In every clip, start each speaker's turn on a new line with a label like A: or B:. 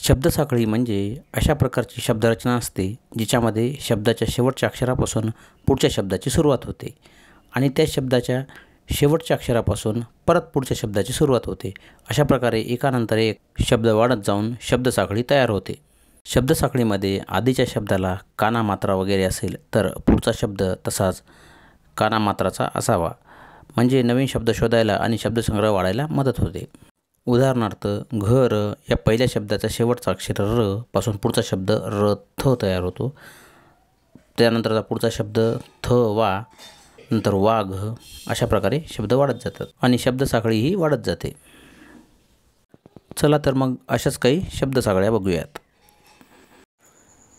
A: शब्दसाखळी म्हणजे अशा प्रकारची शब्दरचना असते जिच्यामध्ये शब्दाच्या शेवटच्या अक्षरापासून पुढच्या शब्दाची सुरुवात होते आणि त्या शब्दाच्या शेवटच्या अक्षरापासून परत पुढच्या शब्दाची सुरुवात होते। अशा प्रकारे एकानंतर एक शब्द वाढत जाऊन शब्दसाखळी तयार होते। शब्दसाखळीमध्ये आधीच्या शब्दाला काना मात्रा वगैरे असेल तर पुढचा शब्द तसाच काना मात्राचा असावा, म्हणजे नवीन शब्द शोधायला आणि शब्दसंग्रह वाढायला मदत होते। उदाहरणार्थ घर या पहिल्या शब्दाचा शेवटचा अक्षर र पासून पुढचा शब्द रथ तयार होतो। त्यानंतरचा पुढचा शब्द थ वा, नंतर वाघ, अशा प्रकारे शब्द वाढत जातात आणि शब्दसाखळी ही वाढत जाते। चला तर मग अशाच काही शब्दसाखळ्या बघूयात।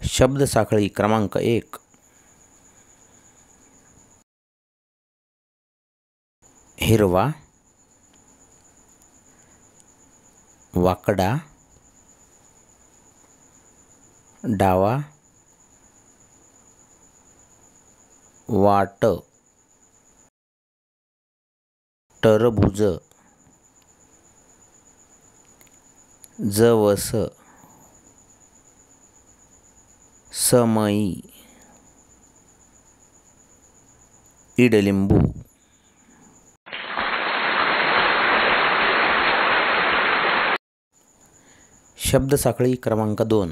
A: शब्दसाखळी क्रमांक 1, हिरवा, वाकडा, डावा, वाट, टरबूज, जवस, समई, इडलिंबू। शब्दसाखळी क्रमांक 2,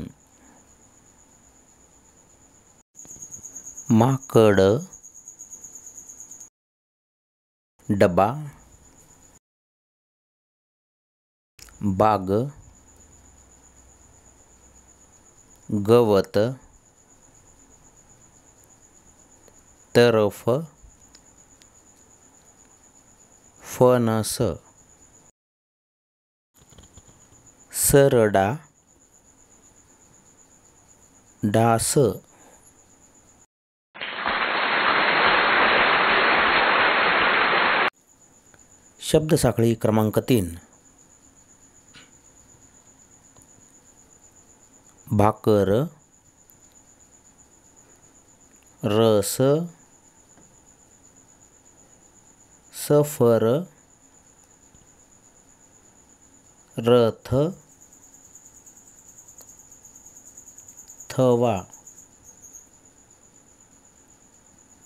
A: माकड, डबा, बाग, गवत, तरफ, फणस, सरडा, डास। शब्दसाखळी क्रमांक 3, भाकर, रस, सफर, रथ, थवा,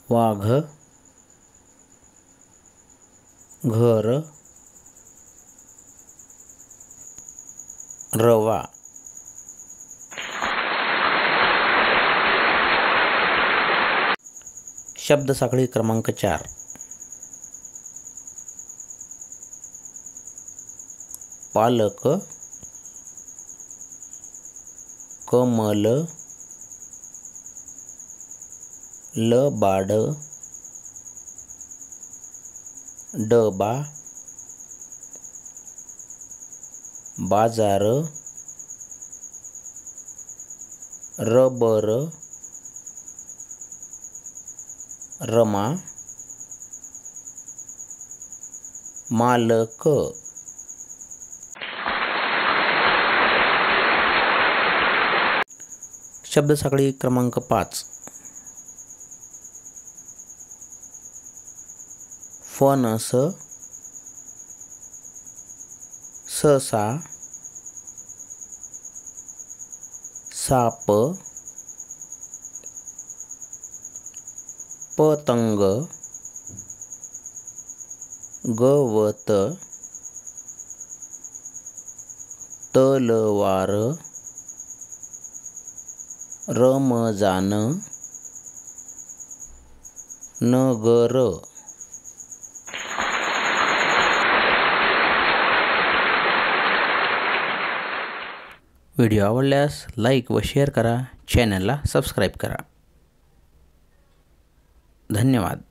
A: वाघ, घर, रवा। शब्दसाखळी क्रमांक 4, पालक, कमल, लबाड, डबा, बाजार, रबर, रमा, मालक। शब्दसाखळी क्रमांक 5, फणस, ससा, साप, पतंग, गवत, तलवार, रमजान, नगर। व्हिडिओ आवडल्यास लाईक व शेअर करा, चॅनलला सबस्क्राईब करा। धन्यवाद।